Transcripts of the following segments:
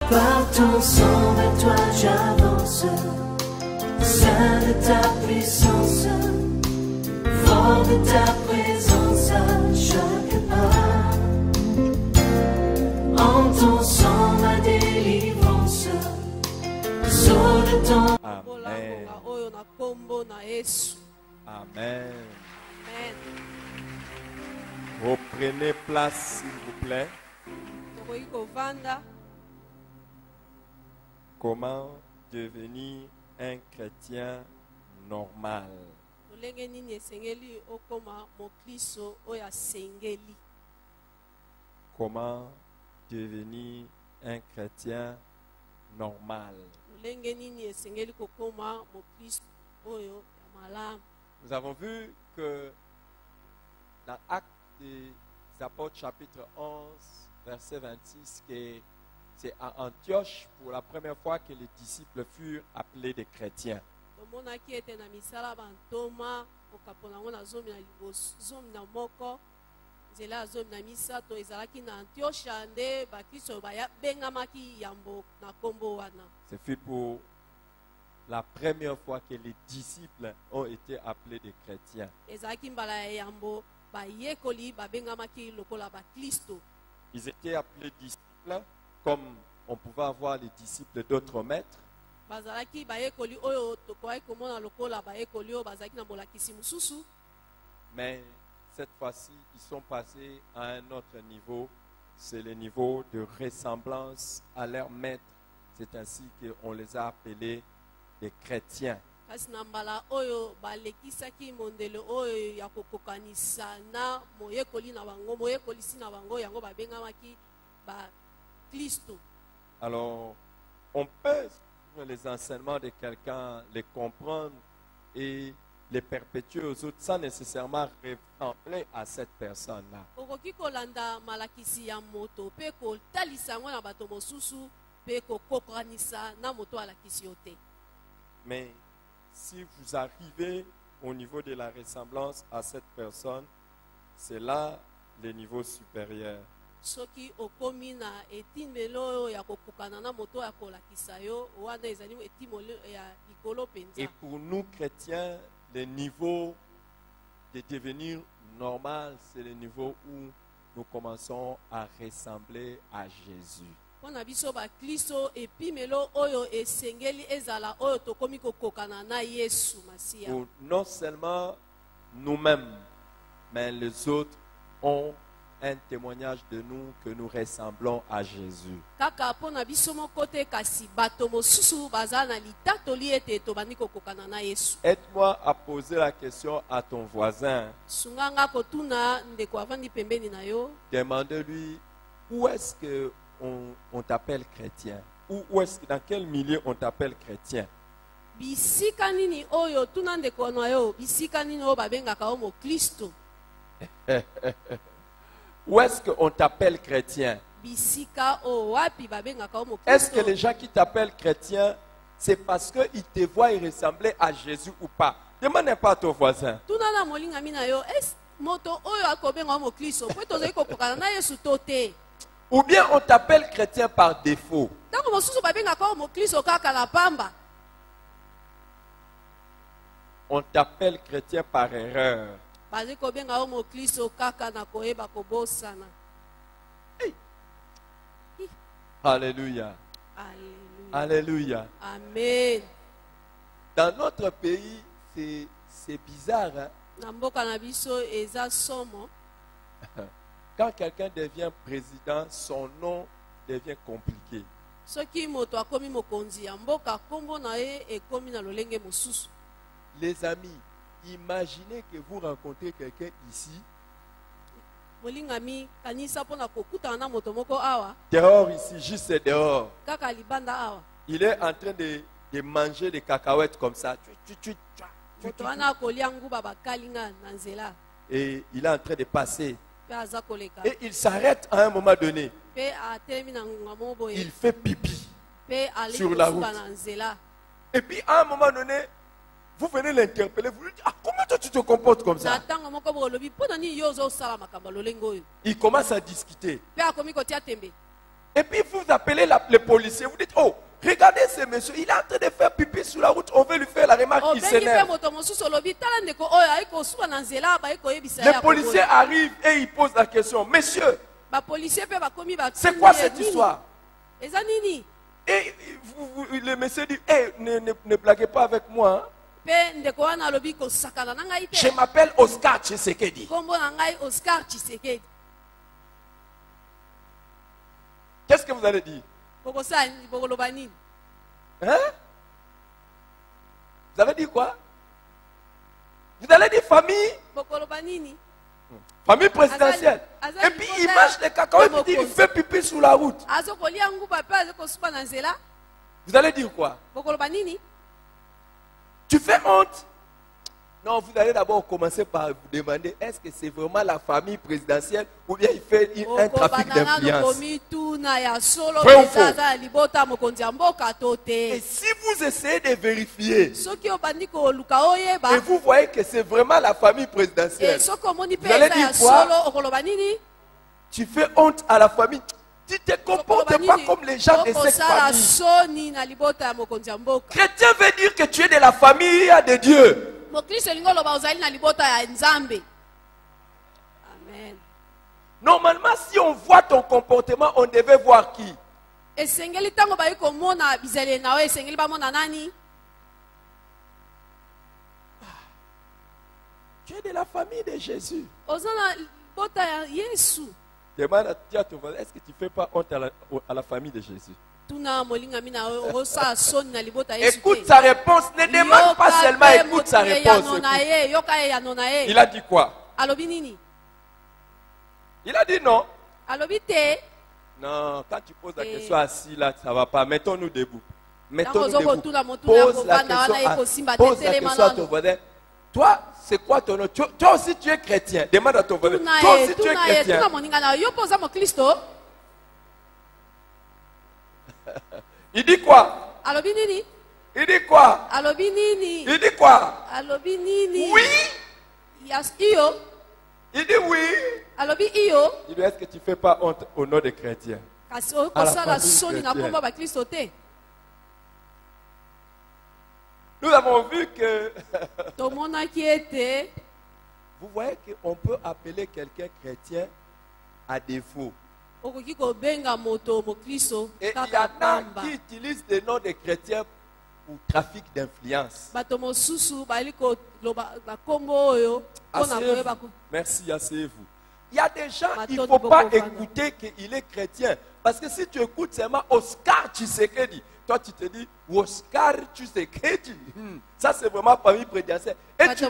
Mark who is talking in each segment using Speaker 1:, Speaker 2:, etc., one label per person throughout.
Speaker 1: Par ton sang vers toi j'avance, saint de ta puissance, fort de ta présence à chaque pas. En ton sang ma délivrance, sous de ton.
Speaker 2: Amen. Amen.
Speaker 3: Amen.
Speaker 2: Reprenez place, s'il vous plaît. Comment devenir un chrétien normal? Comment devenir un chrétien normal? Nous avons vu que dans Actes des Apôtres chapitre 11 verset 26 que c'est à Antioche pour la première fois que les disciples furent appelés des chrétiens. Ce fut pour la première fois que les disciples ont été appelés des chrétiens. Ils étaient appelés disciples comme on pouvait avoir les disciples d'autres maîtres. Mais cette fois-ci, ils sont passés à un autre niveau. C'est le niveau de ressemblance à leur maître. C'est ainsi qu'on les a appelés des chrétiens. Alors, on peut suivre les enseignements de quelqu'un, les comprendre et les perpétuer aux autres sans nécessairement ressembler à cette personne-là. Mais si vous arrivez au niveau de la ressemblance à cette personne, c'est là le niveau supérieur. Et pour nous chrétiens, le niveau de devenir normal, c'est le niveau où nous commençons à ressembler à Jésus. Pour non seulement nous-mêmes, mais les autres ont un témoignage de nous que nous ressemblons à Jésus. Aide-moi à poser la question à ton voisin. Demande-lui où est-ce que on t'appelle chrétien? Où est-ce, dans quel milieu on t'appelle chrétien? Où est-ce qu'on t'appelle chrétien? Est-ce que les gens qui t'appellent chrétien, c'est parce qu'ils te voient y ressembler à Jésus ou pas? Demande pas à ton voisin. Ou bien on t'appelle chrétien par défaut. On t'appelle chrétien par erreur. Hey. Alléluia. Alléluia.
Speaker 3: Amen.
Speaker 2: Dans notre pays, c'est bizarre. Hein? Quand quelqu'un devient président, son nom devient compliqué. Les amis, imaginez que vous rencontrez quelqu'un ici. Dehors ici, juste dehors. Il est en train de manger des cacahuètes comme ça. Et il est en train de passer. Et il s'arrête à un moment donné. Il fait pipi sur la route. Et puis à un moment donné, vous venez l'interpeller, vous lui dites, comment toi tu te comportes comme ça? Il commence à discuter. Et puis vous appelez les policiers, vous dites, oh, regardez ce monsieur, il est en train de faire pipi sur la route, on veut lui faire la remarque, il s'énerve. Les policiers arrivent et ils posent la question, monsieur, c'est quoi cette histoire? Et le monsieur dit, hey, ne blaguez pas avec moi. Hein. Je m'appelle Oscar Tshisekedi. Qu'est-ce que vous allez dire? Hein? Vous avez dit quoi? Vous allez dire famille? Famille présidentielle. Et puis il mange des cacahuètes et il fait pipi sur la route. Vous allez dire quoi? Tu fais honte? Non, vous allez d'abord commencer par vous demander, est-ce que c'est vraiment la famille présidentielle ou bien il fait un trafic d'influence? Vrai ou faux? Et si vous essayez de vérifier et vous voyez que c'est vraiment la famille présidentielle, vous allez dire quoi? Tu fais honte à la famille. Tu ne te comportes pas comme les gens de cette famille. Chrétien veut dire que tu es de la famille de Dieu.
Speaker 3: Amen.
Speaker 2: Normalement, si on voit ton comportement, on devait voir qui? Tu es de la famille de Jésus. Demande à ton voisin, est-ce que tu ne fais pas honte à la famille de Jésus? Écoute sa réponse. Ne demande pas seulement, écoute sa réponse. Écoute. Il a dit quoi? Il a dit non. Non, quand tu poses la question assis là, ça ne va pas. Mettons-nous debout. Mettons-nous debout. Pose la question à ton voisin. Toi, c'est quoi ton nom? Toi aussi, tu es chrétien. Demande à ton voisin. Toi aussi, tu es chrétien. Il dit quoi? Il dit quoi? Il dit quoi? Oui. Il dit oui. Il dit, est-ce que tu ne fais pas honte au nom des chrétiens? Nous avons vu que vous voyez qu'on peut appeler quelqu'un chrétien à défaut. Et il y en a qui utilisent le nom de chrétiens pour trafic d'influence. Merci, asseyez-vous. Il y a des gens, il ne faut pas écouter qu'il est chrétien. Parce que si tu écoutes seulement Oscar Tshisekedi, toi tu te dis Oscar Tshisekedi. Ça c'est vraiment famille présidentielle. Et tu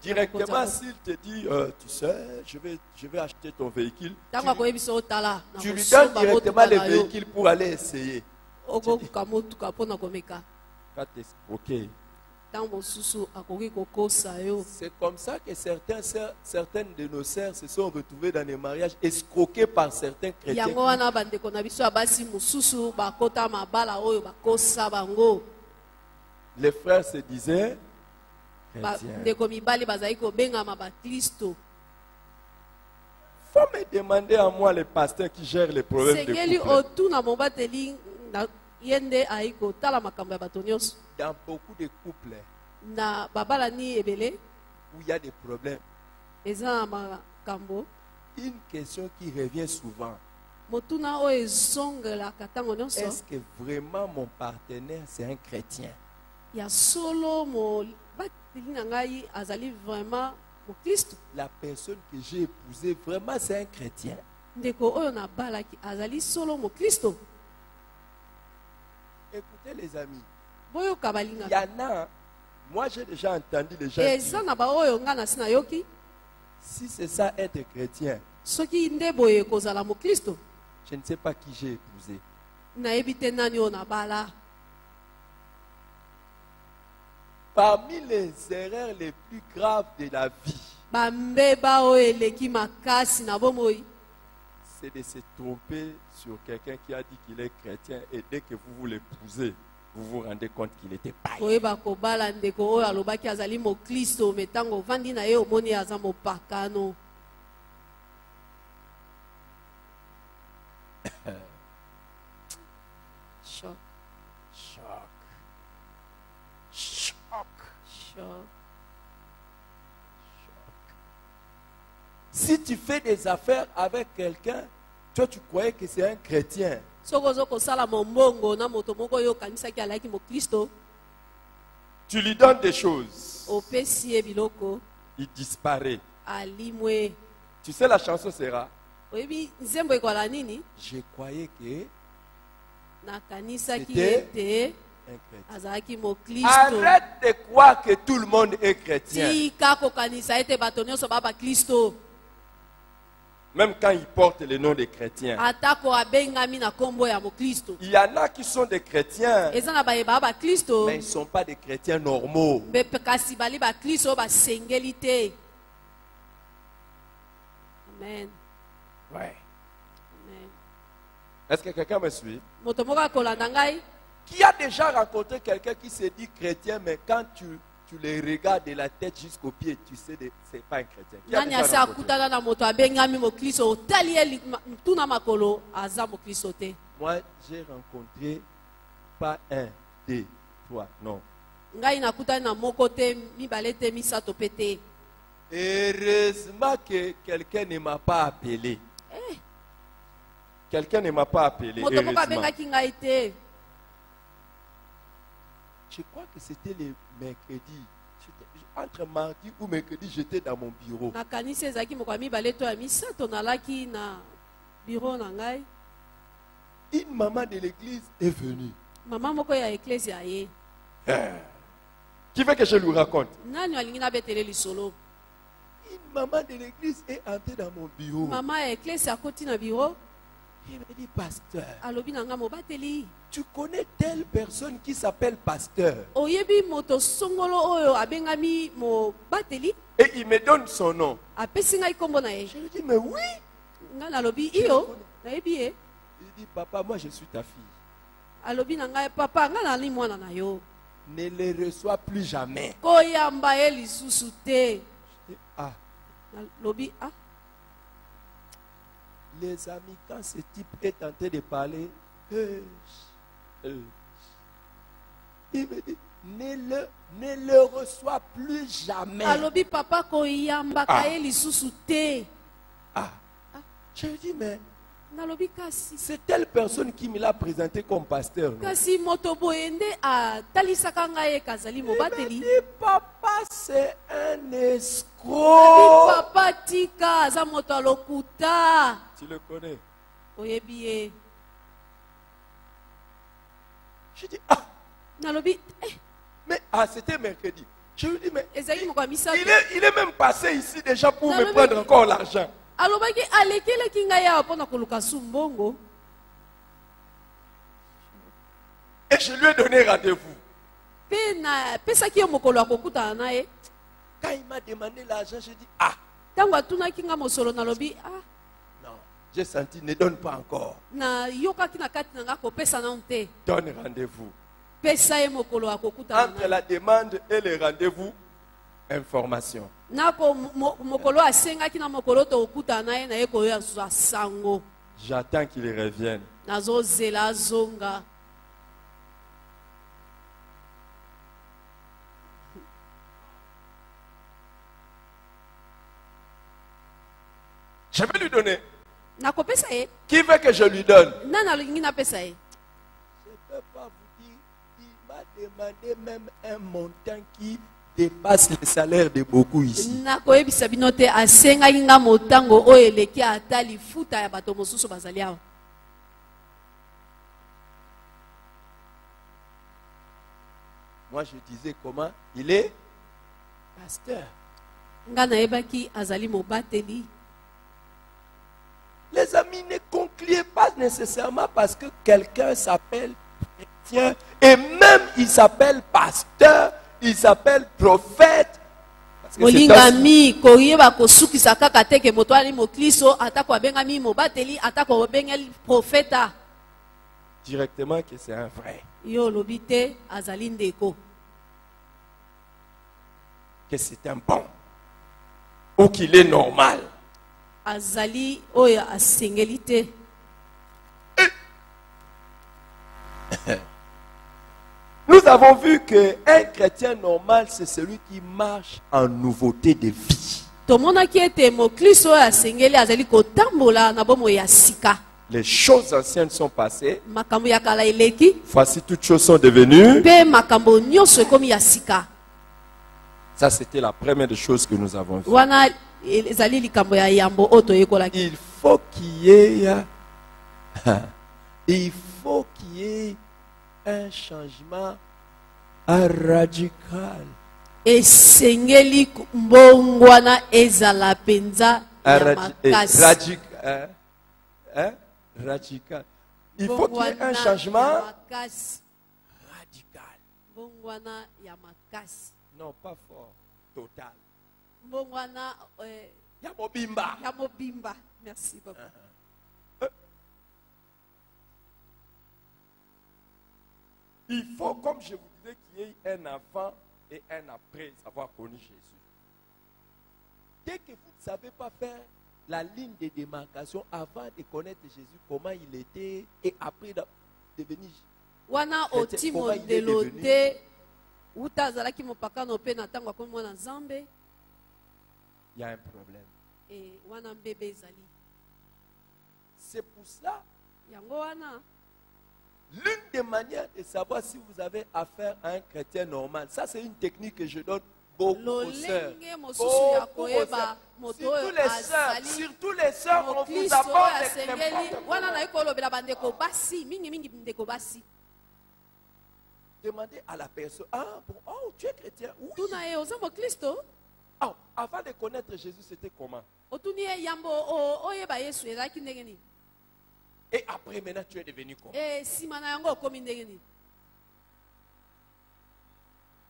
Speaker 2: directement s'il te dit tu sais, je vais acheter ton véhicule. Tu lui donnes directement le véhicule pour aller essayer. Ok. C'est comme ça que certaines de nos sœurs se sont retrouvées dans des mariages escroquées par certains chrétiens. Les frères se disaient chrétiens. Faut me demander à moi, le pasteur qui gère les problèmes de couple. Dans beaucoup de couples où il y a des problèmes, une question qui revient souvent: est-ce que vraiment mon partenaire c'est un chrétien? La personne que j'ai épousée, vraiment c'est un chrétien? Écoutez les amis, il y en a, moi j'ai déjà entendu les gens dire, si c'est ça être chrétien, je ne sais pas qui j'ai épousé. Parmi les erreurs les plus graves de la vie, c'est de se tromper sur quelqu'un qui a dit qu'il est chrétien et dès que vous l'épousez, vous vous rendez compte qu'il était païen.
Speaker 3: Choc.
Speaker 2: Choc. Choc.
Speaker 3: Choc.
Speaker 2: Si tu fais des affaires avec quelqu'un, toi tu croyais que c'est un chrétien. Tu lui donnes des choses. Il disparaît. Tu sais la chanson sera? Je croyais que c'était un chrétien. Arrête de croire que tout le monde est chrétien. Même quand ils portent le nom des chrétiens. Il y en a qui sont des chrétiens, mais ils ne sont pas des chrétiens normaux.
Speaker 3: Amen.
Speaker 2: Ouais. Est-ce que quelqu'un me suit? Qui a déjà rencontré quelqu'un qui se dit chrétien, mais quand tu les regardes de la tête jusqu'aux pieds, tu sais que ce n'est pas un chrétien. Qui a déjà rencontré? Moi, j'ai rencontré pas un, deux, trois, non. Heureusement que quelqu'un ne m'a pas appelé. Quelqu'un ne m'a pas appelé. Heureusement. Je crois que c'était le mercredi. Entre mardi ou mercredi, j'étais dans mon bureau. Une maman de l'église est venue. Qui veut que je lui raconte? Une maman de l'église est entrée dans mon bureau. Il me dit, pasteur, tu connais telle personne qui s'appelle pasteur? Et il me donne son nom. Je lui dis, mais oui. Il dit, papa, moi je suis ta fille. Ne les reçois plus jamais. Je dis, ah. Les amis, quand ce type est tenté de parler, il me dit, ne le reçois plus jamais. Je lui dis, mais c'est telle personne qui me l'a présenté comme pasteur. Il me dit, papa, c'est un escroc. Tu le connais? Je dis, ah. Mais c'était mercredi. Je lui dis, mais il est même passé ici déjà pour me prendre encore l'argent. Et je lui ai donné rendez-vous. Quand il m'a demandé l'argent, j'ai dit, ah. Non, j'ai senti, ne donne pas encore. Donne rendez-vous. Entre la demande et le rendez-vous, information. J'attends qu'il revienne. Je vais lui donner. Qui veut que je lui donne? Je ne peux pas vous dire. Il m'a demandé même un montant qui dépasse le salaire de beaucoup ici. Moi je disais comment? Il est pasteur. Les amis, ne concluez pas nécessairement parce que quelqu'un s'appelle chrétien et même il s'appelle pasteur, il s'appelle prophète. directement que c'est un vrai. Que c'est un bon. Ou qu'il est normal. Nous avons vu qu'un chrétien normal, c'est celui qui marche en nouveauté de vie. Les choses anciennes sont passées. Voici toutes choses sont devenues. Ça, c'était la première des choses que nous avons vues. Il faut qu'il y ait un changement radical. Radical. Il faut qu'il y ait un changement radical. Non, pas fort. Total. Yamobimba.
Speaker 3: Merci beaucoup.
Speaker 2: Il faut, comme je vous disais, qu'il y ait un avant et un après avoir connu Jésus. Dès que vous ne savez pas faire la ligne de démarcation avant de connaître Jésus, comment il était, et après de devenir chrétien, comment il est devenu. Il y a un problème. C'est pour cela, l'une des manières de savoir si vous avez affaire à un chrétien normal, ça c'est une technique que je donne beaucoup aux sœurs. Surtout les sœurs, on vous apporte demandez à la personne, ah bon, oh, tu es chrétien? Oui. Oh, avant de connaître Jésus, c'était comment? Et après, maintenant, tu es devenu comment?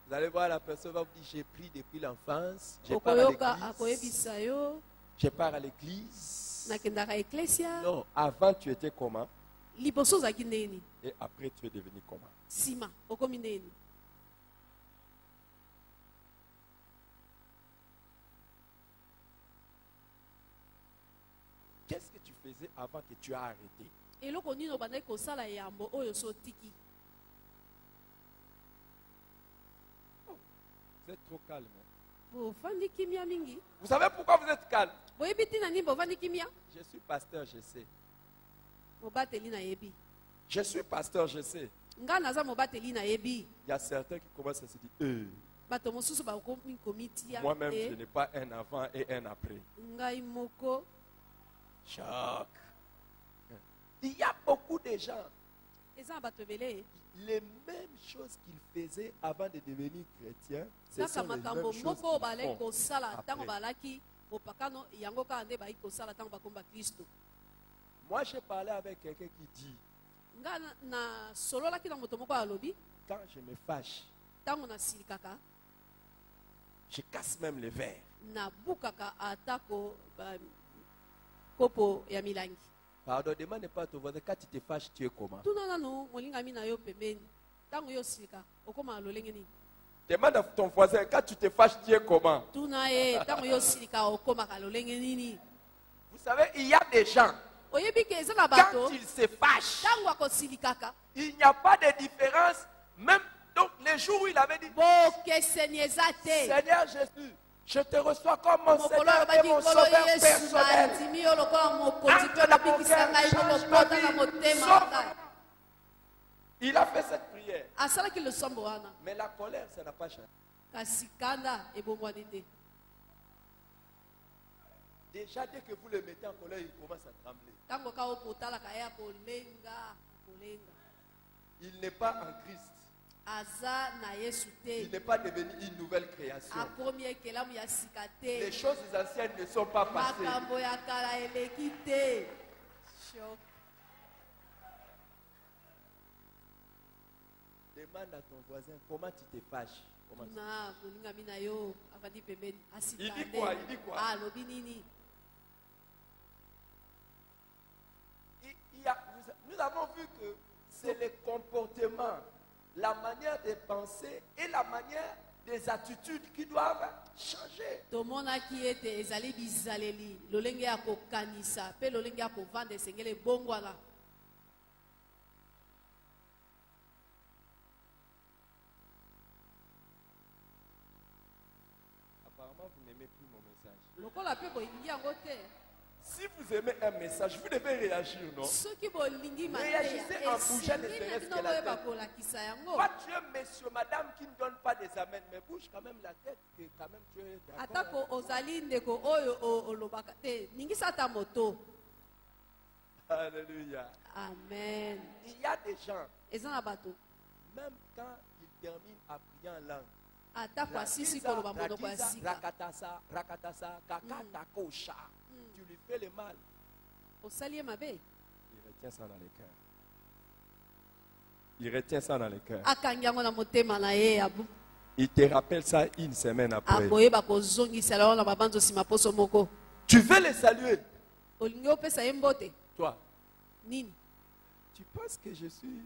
Speaker 2: Vous allez voir, la personne va vous dire, j'ai pris depuis l'enfance, je pars à l'église. Non, avant tu étais comment? Et après tu es devenu comment? Qu'est-ce que tu faisais avant que tu as arrêté? Oh, vous êtes trop calme. Vous savez pourquoi vous êtes calme? Je suis pasteur, je sais. Je suis pasteur, je sais. Il y a certains qui commencent à se dire, moi-même, je n'ai pas un avant et un après. Choc. Il y a beaucoup de gens. Les mêmes choses qu'ils faisaient avant de devenir chrétiens, ce sont les mêmes choses qu'ils font après. Moi, j'ai parlé avec quelqu'un qui dit, quand je me fâche, je casse même les verres. Pardon, demande pas à ton voisin, quand tu te fâches, tu es comment? Demande à ton voisin, quand tu te fâches, tu es comment? Vous savez, il y a des gens, quand ils se fâchent, il n'y a pas de différence. Même donc, les jours où il avait dit, Seigneur Jésus, je te reçois comme mon Seigneur et mon Sauveur personnel. Entre dans mon cœur, change ma vie, sauve. Il a fait cette prière. Mais la colère, ça n'a pas changé. Déjà, dès que vous le mettez en colère, il commence à trembler. Il n'est pas en Christ. Il n'est pas devenu une nouvelle création. Les choses anciennes ne sont pas passées. Demande à ton voisin comment tu te fâches. Il dit quoi? Il dit quoi? Nous avons vu que c'est le comportement, la manière de penser et la manière des attitudes qui doivent changer.
Speaker 3: tomonaki ete ezali bizaleli lolenge ya kokanisa pe lolenge ya kovanda esengeli ebongwana.
Speaker 2: Apparemment, vous n'aimez plus mon message.
Speaker 3: lokola pe bolingi yango te.
Speaker 2: Si vous aimez un message, vous devez réagir, non? Réagissez en bougeant ne serait-ce que la tête. Toi, tu es monsieur, madame qui ne donne pas des amens, mais bouge quand même la tête, que quand même tu es d'accord. Alléluia.
Speaker 3: Amen.
Speaker 2: Il y a des gens,
Speaker 3: même
Speaker 2: quand ils terminent à prier en langue, tu lui fais le mal. Il retient ça dans les cœurs. Il retient ça dans les cœurs. Il te rappelle ça une semaine après. Tu veux les saluer. Toi, tu penses que je suis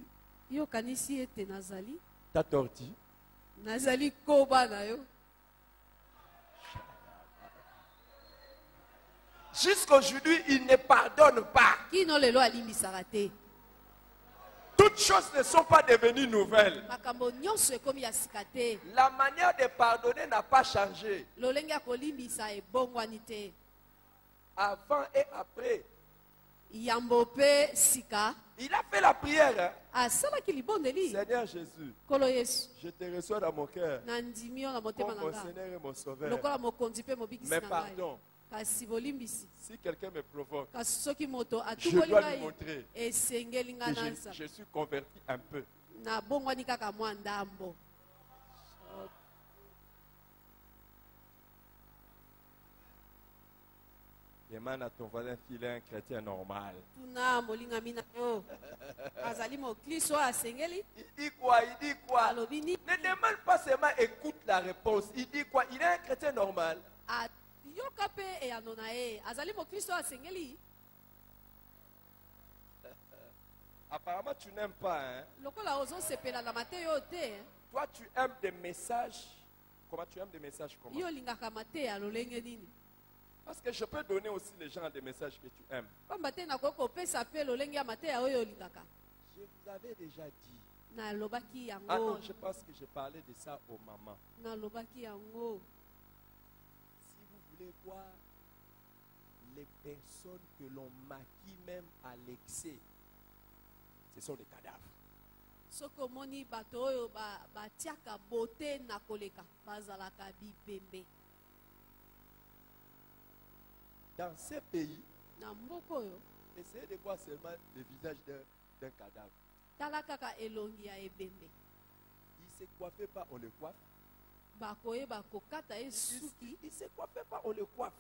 Speaker 2: ta tortue? Jusqu'aujourd'hui, il ne pardonne pas. Toutes choses ne sont pas devenues nouvelles. La manière de pardonner n'a pas changé. Avant et après. Il a fait la prière. Seigneur Jésus, je te reçois dans mon cœur comme mon Seigneur et mon Sauveur. Mais pardon. Si quelqu'un me provoque, je dois lui montrer que je suis converti un peu. Demande à ton voisin s'il est un chrétien normal. Il dit quoi? Il dit quoi? Ne demande pas seulement, écoute la réponse. Il dit quoi? Il est un chrétien normal. Apparemment, tu n'aimes pas. Hein? Toi, tu aimes des messages. Comment tu aimes des messages? Comment? Parce que je peux donner aussi les gens des messages que tu aimes. Je vous avais déjà dit. Ah non, je pense que je parlais de ça aux mamans. Si vous voulez voir les personnes que l'on maquille même à l'excès, ce sont des cadavres. Dans ces pays, essayez de voir seulement le visage d'un cadavre. Il ne se coiffait pas, on le coiffe. Il ne se coiffait pas, on le coiffe.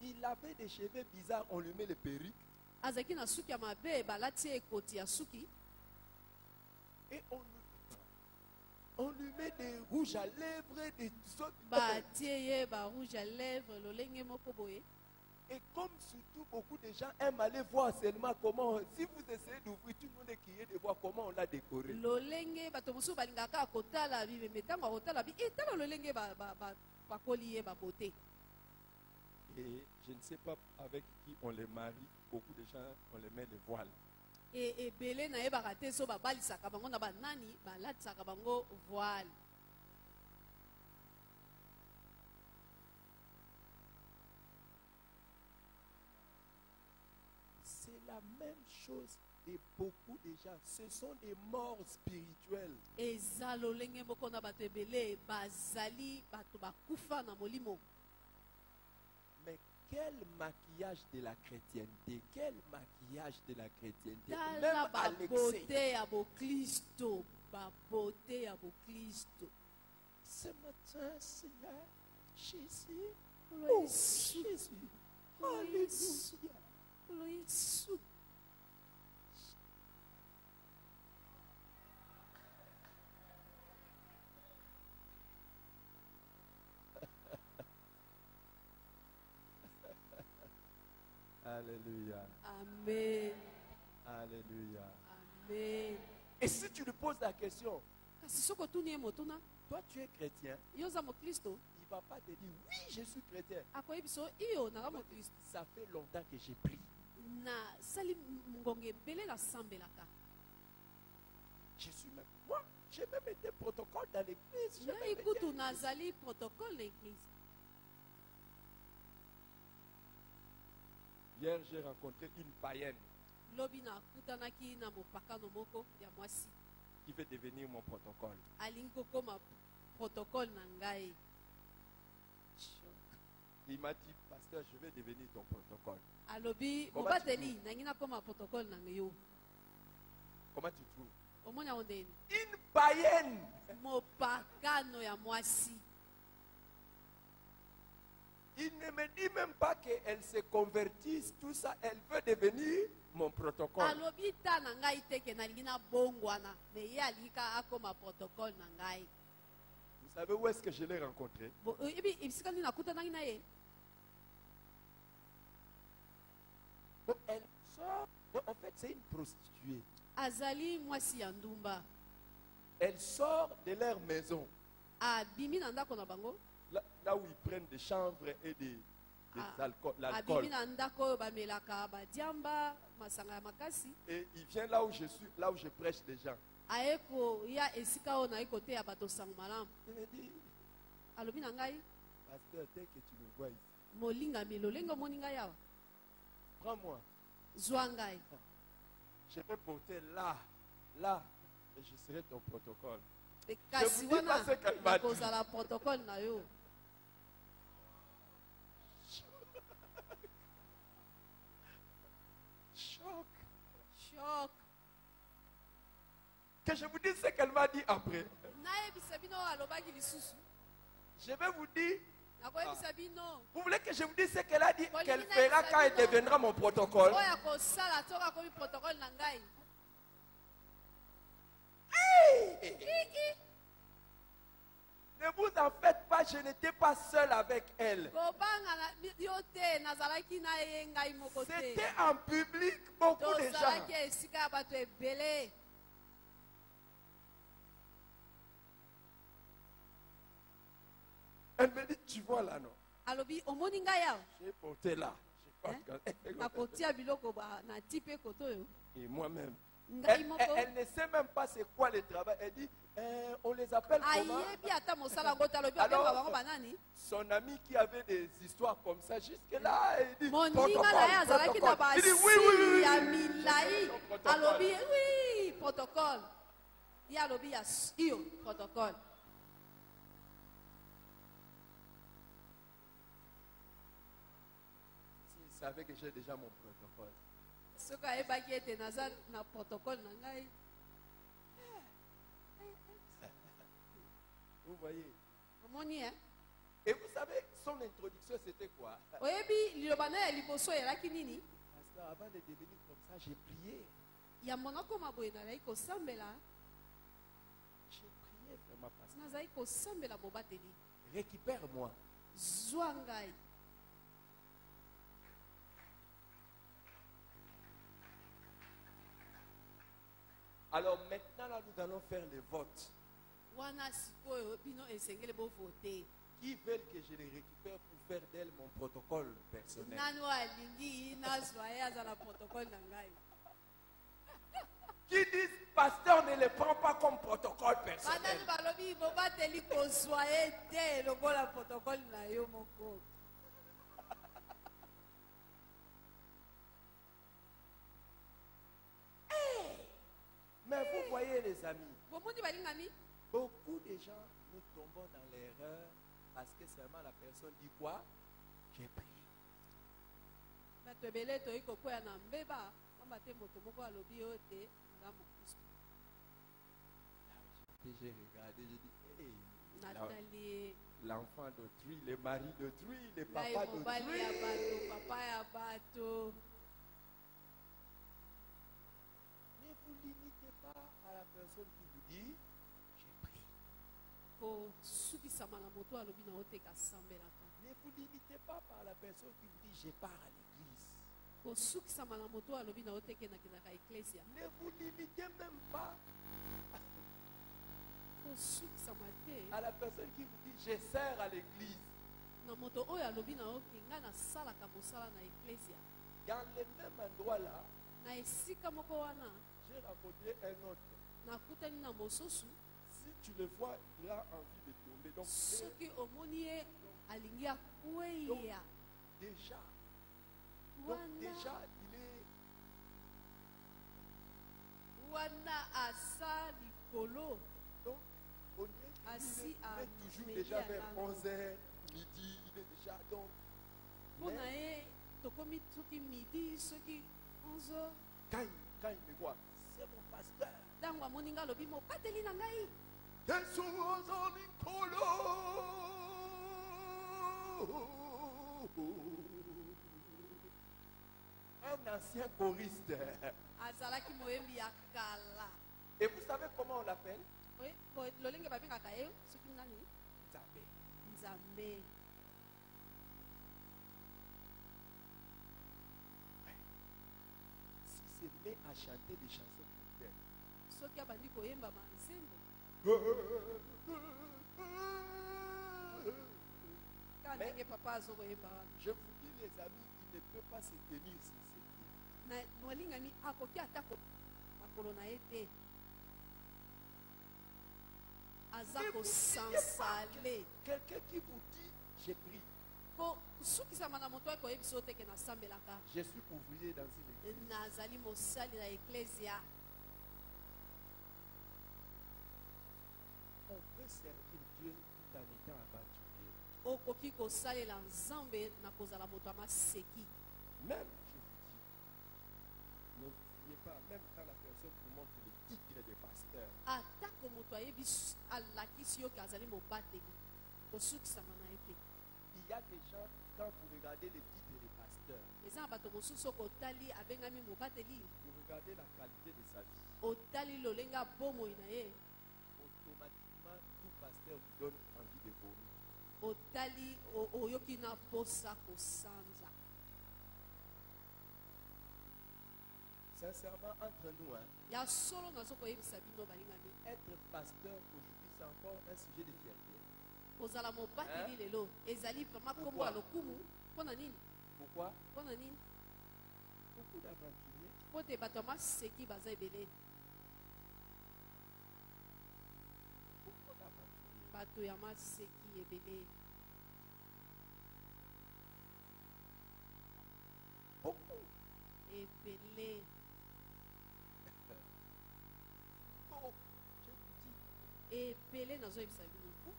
Speaker 2: Il avait des cheveux bizarres, on lui met les perruques. Et on lui met des rouges à lèvres, des autres. Et comme surtout beaucoup de gens aiment aller voir seulement comment, si vous essayez d'ouvrir, tout le monde est crié de voir comment on l'a décoré. Et je ne sais pas avec qui on les marie, beaucoup de gens, on les met les voiles. C'est la même chose de beaucoup de gens. Ce sont des morts spirituelles. Mais quel maquillage de la chrétienté, quel maquillage de la chrétienté, même à l'excès. Ce matin, Seigneur, Jésus, oh Jésus, alléluia. Alléluia.
Speaker 3: Amen.
Speaker 2: Alléluia.
Speaker 3: Amen.
Speaker 2: Et si tu lui poses la question,
Speaker 3: toi
Speaker 2: tu es chrétien, il ne va pas te dire oui, je suis chrétien. Ça fait longtemps que j'ai pris. Je suis même, moi, j'ai même été protocole dans l'église. Hier, j'ai rencontré une païenne qui veut devenir mon protocole. Il m'a dit, pasteur, je vais devenir ton protocole. Comment tu trouves? Une païenne. Il ne me dit même pas qu'elle se convertisse, tout ça. Elle veut devenir mon protocole. Vous savez où est-ce que je l'ai rencontré? Donc elle sort. Donc en fait, c'est une prostituée. Elle sort de leur maison. Là où ils prennent des chanvres et l'alcool. Et il vient là où je suis, là où je prêche des gens. Il me dit, pasteur, dès que tu me vois ici, prends-moi. Je vais porter là, et je serai ton protocole. Je vous dis pas ce qu'elle m'a dit. Choc. Que je vous dise ce qu'elle m'a dit après. Je vais vous dire. Vous voulez que je vous dise ce qu'elle a dit qu'elle fera quand elle deviendra mon protocole? Hey! Ne vous en faites pas, je n'étais pas seul avec elle. C'était en public, beaucoup de gens. Elle me dit, tu vois là, non? J'ai porté là. Et moi-même. Elle ne sait même pas c'est quoi le travail. Elle dit, on les appelle comment? Alors, son ami qui avait des histoires comme ça, jusque-là, il dit, protocole. Il dit, oui,
Speaker 3: protocole. Protocole.
Speaker 2: S'il savait que j'ai déjà mon protocole. Vous voyez? Et vous savez, son introduction c'était quoi? Parce qu'avant de devenir comme ça, j'ai prié. J'ai prié vraiment parce que récupère-moi. Alors maintenant, là, nous allons faire les votes. Qui veulent que je les récupère pour faire d'elle mon protocole personnel? Qui disent, pasteur, ne les prend pas comme protocole personnel. Mais vous voyez les amis, beaucoup de gens, nous tombons dans l'erreur parce que seulement la personne dit quoi? J'ai prié. J'ai regardé, j'ai dit, hey, l'enfant d'autrui, le mari d'autrui, le papa d'autrui. Ne vous limitez pas à la personne qui vous dit, j'ai prié. Ne vous limitez pas par la personne qui vous dit, je pars à l'église. Ne vous limitez même pas à la personne qui vous dit je sers à l'église. Dans le même endroit là, j'ai rencontré un autre. Si tu le vois, il a envie de tomber. Donc, déjà, il est. Donc, on est toujours déjà vers 11h, midi, il est déjà donc. Quand il me voit, c'est mon pasteur. Un ancien choriste. Et vous savez comment on l'appelle? Nzambe. Si c'est met à chanter des chansons chrétiennes, mais je vous dis les amis, il ne peut pas se tenir sur ses pieds. Quelqu'un qui vous dit j'ai pris. Je suis ouvrier dans une église. On peut servir Dieu tout en étant aventurier. Même, je vous dis, ne fiez pas, même quand la personne vous montre le titre de pasteur. Il y a des gens, quand vous regardez le titre de pasteur, vous regardez la qualité de sa vie. Automatiquement, tout pasteur vous donne envie de vomir. Sincèrement, entre nous, être pasteur aujourd'hui, c'est encore un sujet de fierté. Pourquoi? Pourquoi? Beaucoup d'aventuriers. Beaucoup.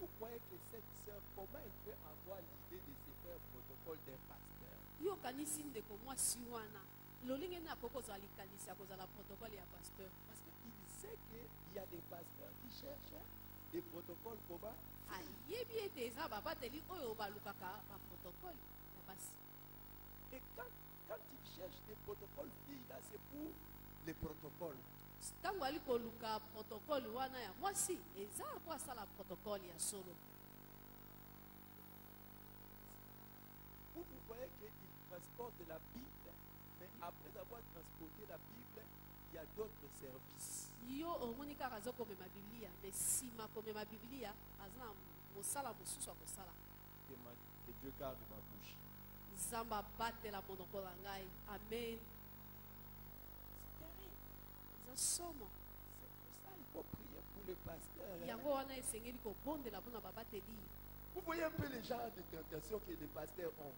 Speaker 2: Vous croyez que cette sœur, comment elle peut avoir l'idée de se faire un protocole d'un pasteur? Parce qu'il sait qu'il y a des pasteurs qui cherchent des protocoles comment? Et quand il cherche des protocoles filles, là c'est pour les protocoles. Vous voyez qu'il transporte la Bible, mais après avoir transporté la Bible, il y a d'autres services. Que Dieu garde ma bouche. Amen. C'est pour ça qu'il faut prier pour le pasteur. Vous voyez un peu les genres de tentations que les pasteurs ont.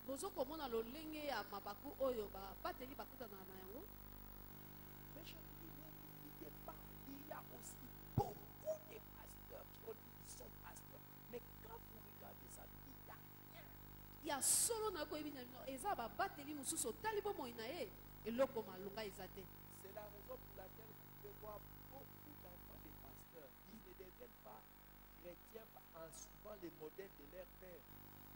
Speaker 2: Mais je ne vous dis pas, il y a aussi beaucoup de pasteurs qui ont dit qu'ils sont pasteurs. Mais quand vous regardez ça, il n'y a rien. C'est la raison pour laquelle vous pouvez voir beaucoup d'enfants des pasteurs. Ils ne deviennent pas chrétiens en suivant les modèles de leur père,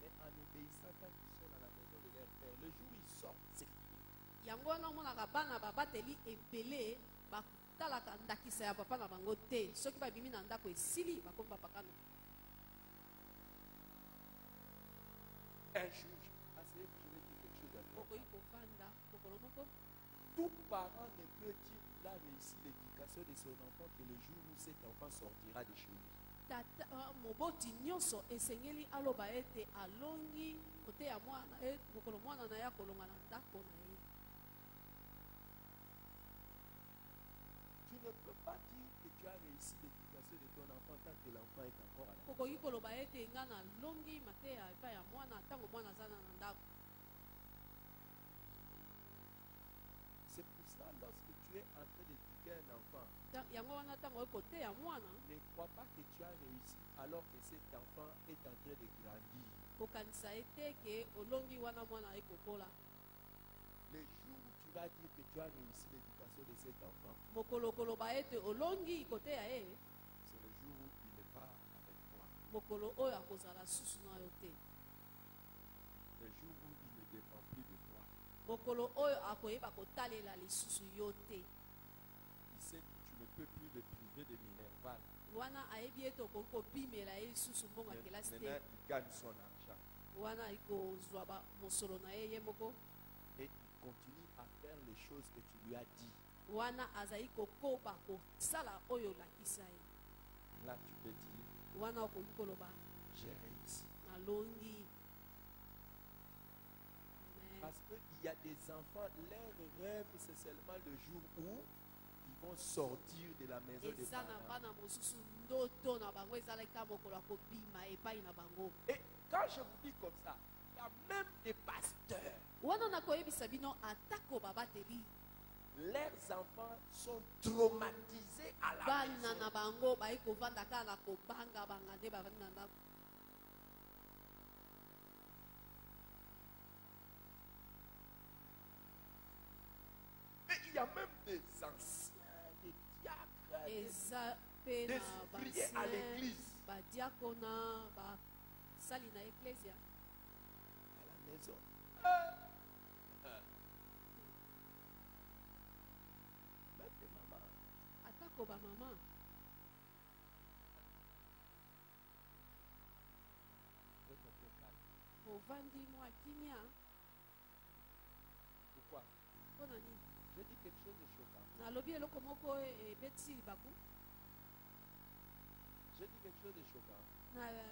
Speaker 2: mais en obéissant quand ils sont dans la maison de leur père. Le jour où ils sortent, c'est fini. Un jour, je vais dire quelque chose à vous. Tout parent ne peut dire qu'il a réussi l'éducation de son enfant que le jour où cet enfant sortira de chez lui.
Speaker 3: Moboti nyonso esengeli aloba ete alongi kote ya mwana mokolo mwana na ya kolonga na ndako na ye.
Speaker 2: Tu ne peux pas dire que tu as réussi l'éducation de ton enfant tant que l'enfant est encore à la maison.
Speaker 3: Kokoki koloba ete nga na longi mateya epai ya mwana ntango mwana aza na ndako.
Speaker 2: C'est pour ça, lorsque tu es en train d'éduquer un enfant, ne crois pas que tu as réussi alors que cet enfant est en train de grandir. Le jour où tu vas dire que tu as réussi l'éducation de cet enfant, c'est le jour où il n'est pas avec toi. Le jour où il ne dépend plus de toi. Il sait que tu ne peux plus le priver de Minerval. Maintenant, il gagne son argent. Et il continue à faire les choses que tu lui as dit. Là, tu peux dire, j'ai réussi. Parce qu'il y a des enfants, leur rêve, c'est seulement le jour où ils vont sortir de la maison des parents. Et quand je vous dis comme ça, il y a même des pasteurs. Leurs enfants sont traumatisés à la maison. Il y a même des anciens, des diacres, des ouvriers à l'église. À la maison. Même des mamans. Pourquoi? Je dis quelque chose de choquant. Je dis quelque chose de choquant. Mais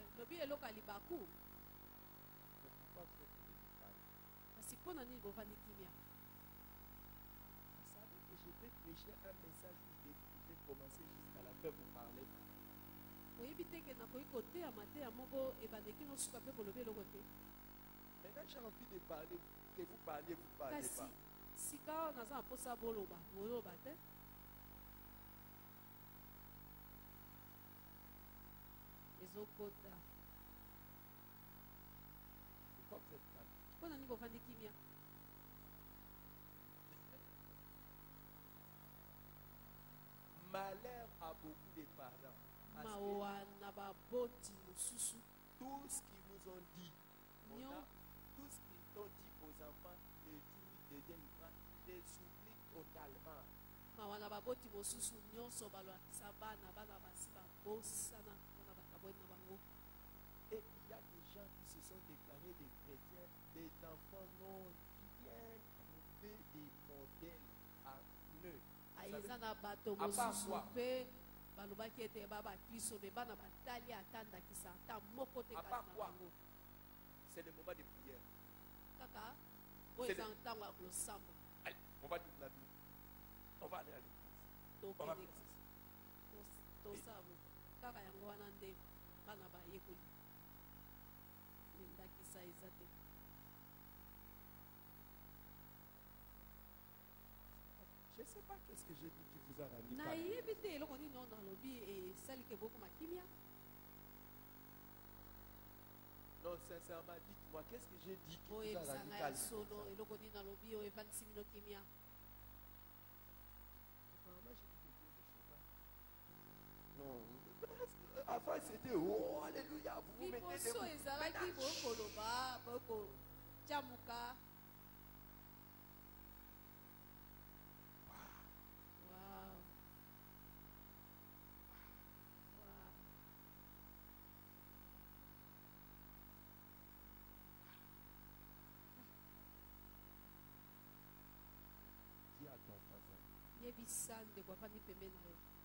Speaker 2: pourquoi vous êtes calme? Vous savez que je vais prêcher un message où je vais commencer jusqu'à la fin pour parler. Maintenant, j'ai envie de parler, que vous parliez, vous ne parlez pas. Pourquoi vous êtes calme? Malheur à beaucoup de parents. Tout ce qu'ils nous ont dit, tout ce qu'ils ont dit aux enfants, les deviennent grands, les souffrent totalement. Et il y a des gens qui se sont déclarés des chrétiens, les enfants n'ont rien trouvé des modèles à eux. À part quoi? À part quoi? C'est le moment de prière. Allez, on va dire la Bible. On va aller à l'église. On va faire je ne sais pas qu'est-ce que j'ai dit qui vous a rendu calme. Non, sincèrement, dites-moi, qu'est-ce que j'ai dit qui vous a rendu calme? Non, avant c'était oh, alléluia, vous vous mettez debout.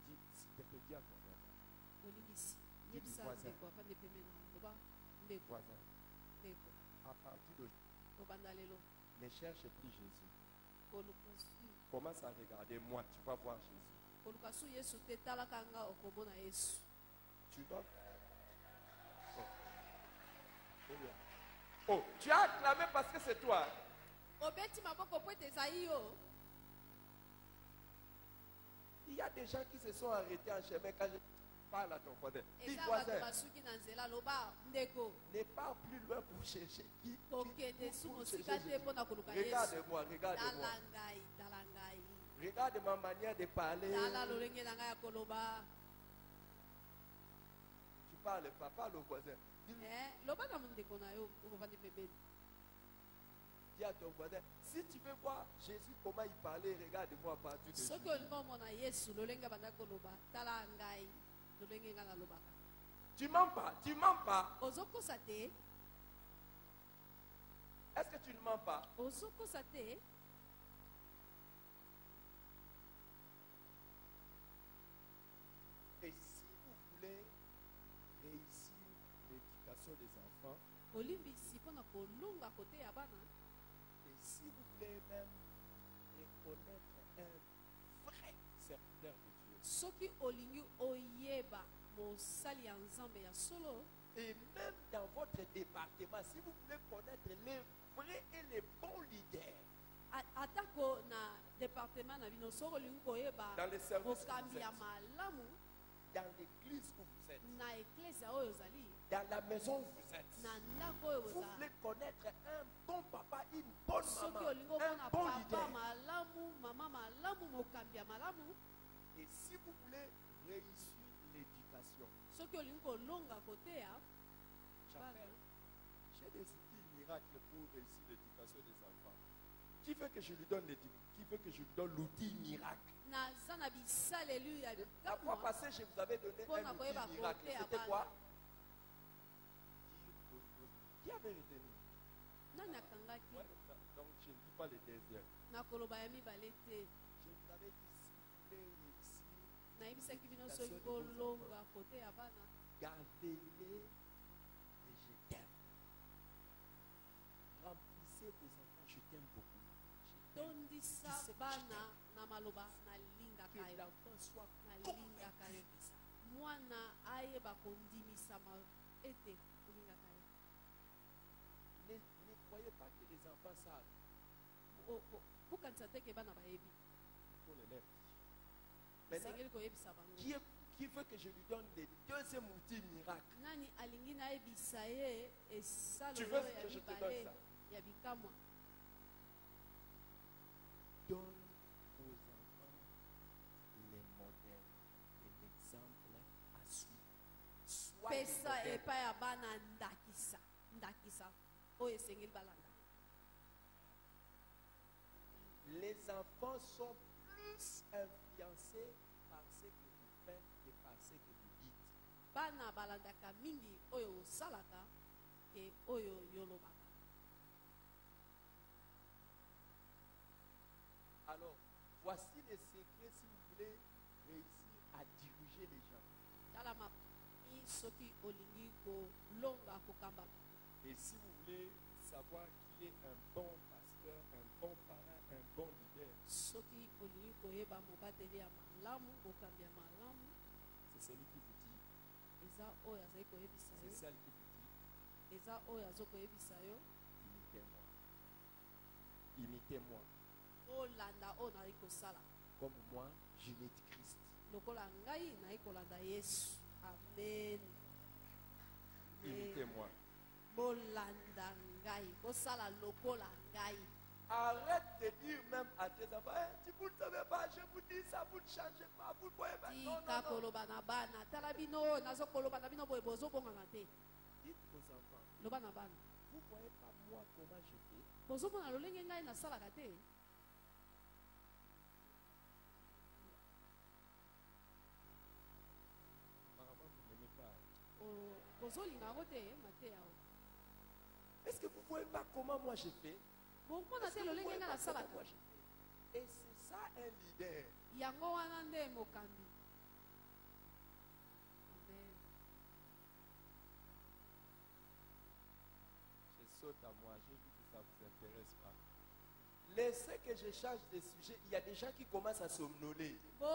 Speaker 2: Dis, s'il te plaît, dis à ton voisin. Voisin. À partir d'aujourd'hui, ne cherche plus Jésus. Commence à regarder moi, tu vas voir Jésus. Tu vas. Oh, tu as acclamé parce que c'est toi. Il y a des gens qui se sont arrêtés en chemin quand je parle à ton voisin. Dis voisin, ne pars plus loin pour chercher qui. Regarde-moi, regarde-moi. Regarde ma manière de parler. Tu parles pas, parle au voisin. Dis à ton voisin, si tu veux voir Jésus comment il parlait, regarde-moi à partir de Tu mens pas, tu mens pas. Est-ce que tu ne mens pas? Et si vous voulez réussir l'éducation des enfants, et si vous voulez même reconnaître un vrai serviteur de Dieu, et même dans votre département, si vous voulez connaître les vrais et les bons leaders, dans les services que vous êtes, dans l'église où vous êtes, dans la maison où vous êtes, vous voulez connaître un bon papa, une bonne maman, un bon leader. Et si vous voulez réussir l'éducation, j'ai des outils miracles pour réussir l'éducation des enfants. Qui veut que je lui donne l'outil miracle? La fois passée, je vous avais donné un outil miracle. C'était quoi? Qui avait retenu? Ouais, donc je ne dis pas le deuxième. Je vous avais dit, si vous voulez réussir, gardez-les et je t'aime. Remplissez vos enfants, je t'aime beaucoup. Que l'enfant soit convaincu de ça. Ne croyez pas que les enfants savent. Il faut les lèvres. Maintenant, qui veut que je lui donne le deuxième outil miracle? Tu veux que je te donne ça? Donne aux enfants les modèles et l'exemple à suivre. Sois les enfants sont plus influencés par ce que vous faites que par ce que vous dites. Alors, voici les secrets si vous voulez réussir à diriger les gens. Et si vous voulez savoir qui est un bon pasteur, un bon parent, un bon leader, c'est celui qui vous dit, c'est celle qui vous dit, imitez-moi. Imitez-moi. Comme moi, j'imite Christ. Imitez-moi. Arrête de dire même à tes enfants, si vous ne savez pas, je vous dis ça, vous ne changez pas, vous ne voyez pas. Non, non, non. Dites aux enfants, vous ne voyez pas moi comment je fais. Apparemment, vous n'aimez pas. Est-ce que vous ne voyez pas comment moi je fais? Et c'est ça un leader.
Speaker 3: Yango wana nde mokambi. Amen.
Speaker 2: Je saute à moi, j'ai vu que ça ne vous intéresse pas. Laissez que je change de sujet. Il y a des gens qui commencent à somnoler.
Speaker 3: Vous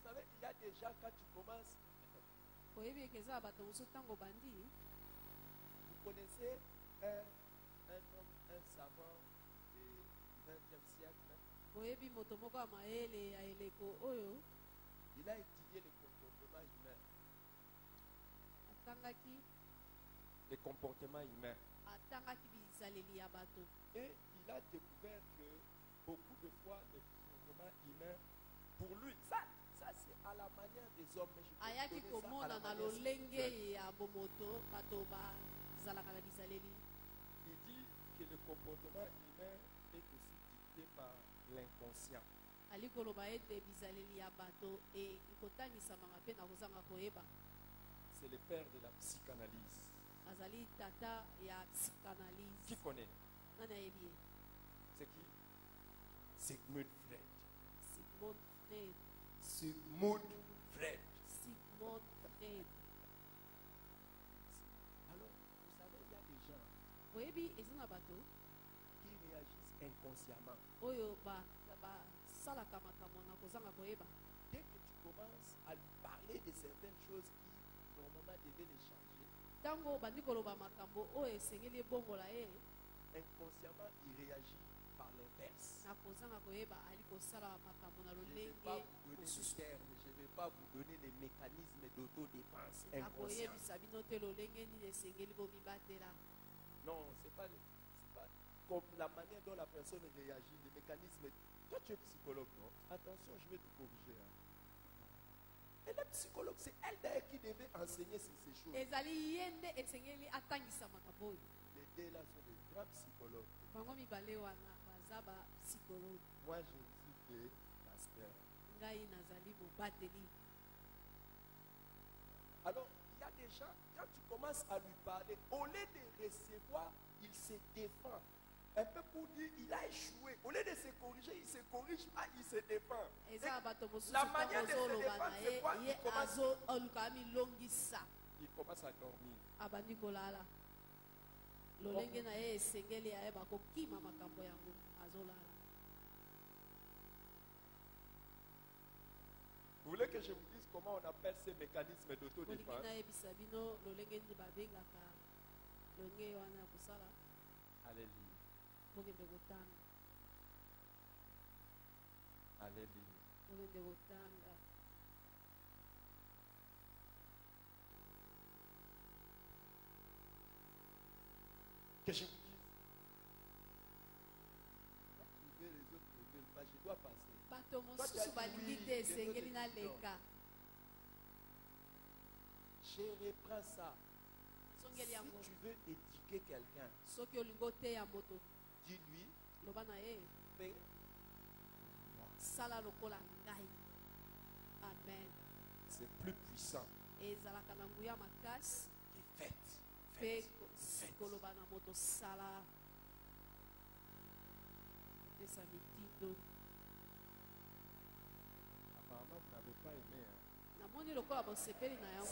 Speaker 2: savez, il y a des gens quand tu commences. Vous connaissez un homme, un savant du XXe siècle. Il a étudié le comportement humain. Les comportements humains. Et il a découvert que beaucoup de fois, les comportements humains, pour lui, ça c'est à la manière des hommes. Mais je peux donner ça à la manière spirituelle. Il dit que le comportement humain est aussi dicté par l'inconscient. C'est le père de la psychanalyse. Qui connaît? C'est qui? Sigmund Freud. Sigmund Freud. Alors, vous savez, il y a des gens qui réagissent inconsciemment. Dès que tu commences à lui parler de certaines choses qui normalement devaient les changer, inconsciemment, il réagit par l'inverse. Je ne vais pas vous donner les mécanismes d'autodéfense inconscients. Non, ce n'est pas comme la manière dont la personne réagit, les mécanismes. Toi, tu es psychologue, non? Attention, je vais te corriger. Hein. Et la psychologue, c'est elle d'ailleurs qui devait enseigner ces choses. Les deux là sont des grands psychologues. Moi, je suis des pasteurs. Alors, il y a des gens, quand tu commences à lui parler, au lieu de recevoir, il se défend. Un peu pour dire, il a échoué. Au lieu de se corriger, il se corrige pas, il se défend. La manière de se défendre, c'est quoi? Il commence à dormir. Vous voulez que je vous dise comment on appelle ces mécanismes d'autodéfense? Alléluia. Alléluia. Que je vous dise, les autres ne veulent pas, je dois passer. Je reprends ça. Si tu veux éduquer quelqu'un, dis-lui, fais
Speaker 3: Amen.
Speaker 2: C'est plus puissant. Faites. Apparemment, vous n'avez pas aimé. Hein?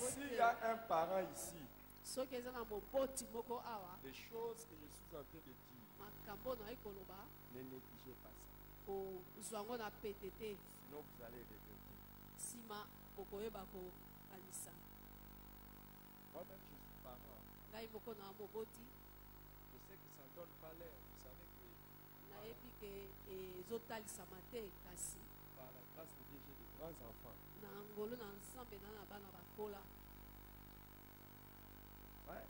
Speaker 2: S'il y a un parent ici, les choses que je suis en train de dire, ne négligez pas ça. Sinon, vous allez regretter. Moi-même, je suis parent. Je sais que ça ne donne pas l'air. Vous savez que par la grâce de Dieu, j'ai de grands enfants. Ouais.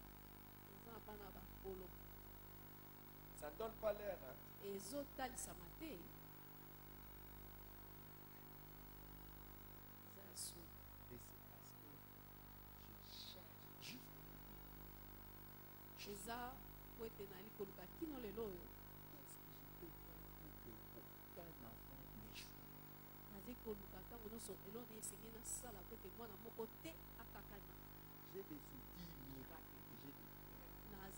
Speaker 2: Ça ne donne pas l'air. Hein?
Speaker 3: Et c'est parce que
Speaker 2: je cherche juste
Speaker 3: qu'est-ce que je peux faire pour
Speaker 2: qu'aucun enfant n'échoue? J'ai des outils miracles que j'ai découverts.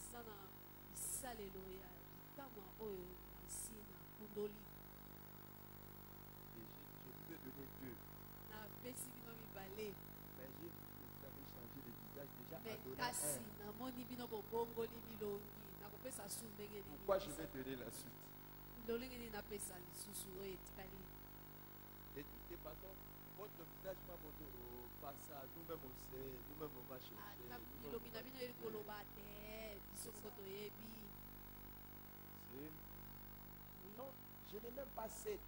Speaker 2: vous ai donné 2. Mais j'ai vu que vous avez changé de visage déjà à donner 1. Pourquoi je vais donner la suite? Et toutes les façons, votre visage m'a montré au passage. Nous-mêmes on sait, nous-mêmes on va chercher. Non, je n'ai même pas 7.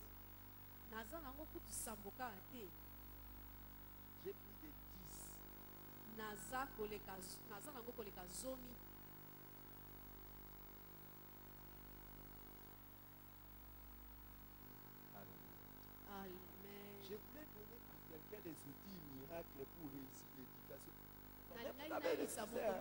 Speaker 2: J'ai pris des 10. Je voulais donner à quelqu'un des outils miracles pour réussir l'éducation. C'est pas grave.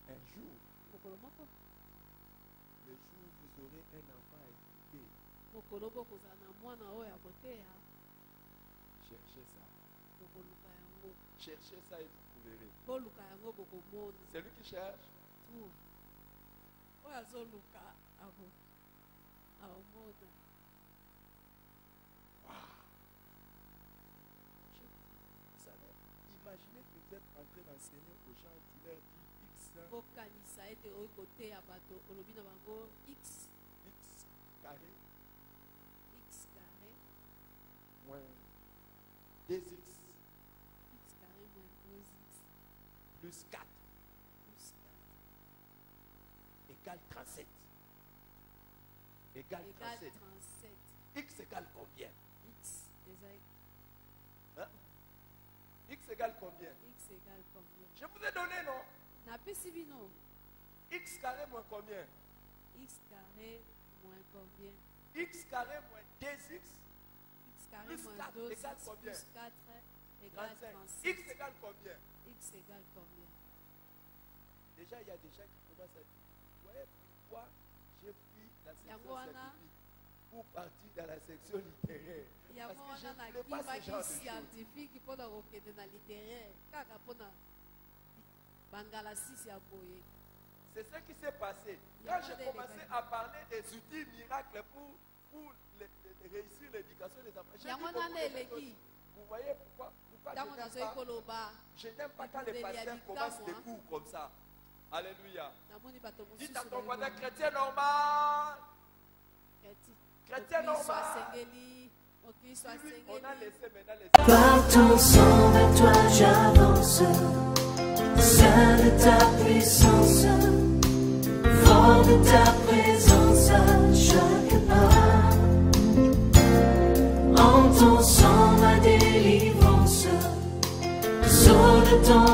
Speaker 2: Un jour, le jour où vous aurez un enfant à écouter, cherchez ça. Cherchez ça et vous trouverez. C'est lui qui cherche. Wow. Vous savez, imaginez que vous êtes en train d'enseigner aux gens, tu leur dis X carré moins 2x plus 4 égale 37. Égale 37. X égale combien? Hein? X égale combien? Je vous ai donné, non? X carré moins combien? X carré moins 2x plus 4 égale combien? 35. X égale combien? Déjà, il y a des gens qui commencent à dire, ouais, pourquoi j'ai pris la section scientifique pour partir dans la section littéraire? Parce que je ne voulais pas ce genre de choses. C'est ce qui s'est passé. Quand j'ai commencé à parler des outils miracles pour réussir l'éducation des enfants, j'ai dit, vous voyez pourquoi je n'aime pas quand les pasteurs commencent des cours comme ça. Alléluia. Dites à ton voisin, chrétien normal. Chrétien normal. On a laissé maintenant les...
Speaker 1: Par ton sang, vers toi j'avance. Saint de ta puissance, fort de ta présence à chaque pas. En ton sang ma délivrance, sors de ton